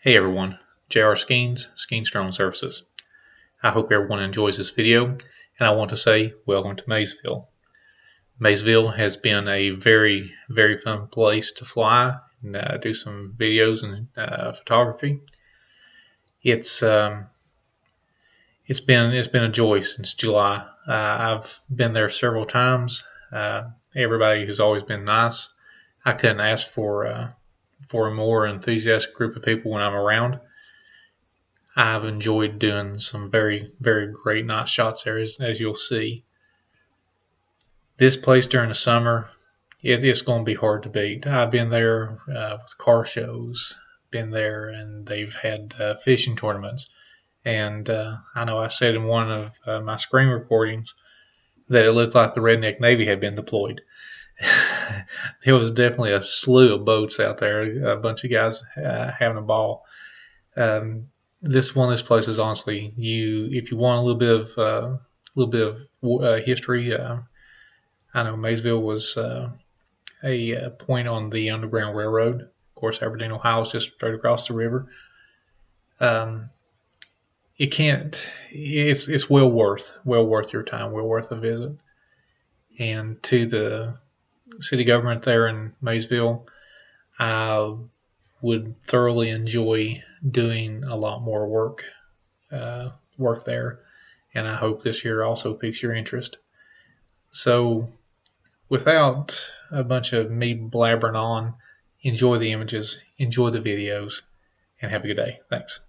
Hey everyone, JR Skeens, Skeens Drone Services. I hope everyone enjoys this video, and I want to say welcome to Maysville. Maysville has been a very, very fun place to fly and do some videos and photography. It's been a joy since July. I've been there several times. Everybody has always been nice. I couldn't ask for a more enthusiastic group of people when I'm around. I've enjoyed doing some very, very great night shots there, as you'll see. This place during the summer, it's going to be hard to beat. I've been there with car shows, been there, and they've had fishing tournaments. And I know I said in one of my screen recordings that it looked like the Redneck Navy had been deployed. There was definitely a slew of boats out there, a bunch of guys having a ball. This place is honestly, if you want a little bit of history. I know Maysville was a point on the Underground Railroad. Of course, Aberdeen, Ohio is just straight across the river. It's well worth your time, well worth a visit. And to the city government there in Maysville, I would thoroughly enjoy doing a lot more work there, and I hope this year also piques your interest. So, without a bunch of me blabbering on, enjoy the images, enjoy the videos, and have a good day. Thanks.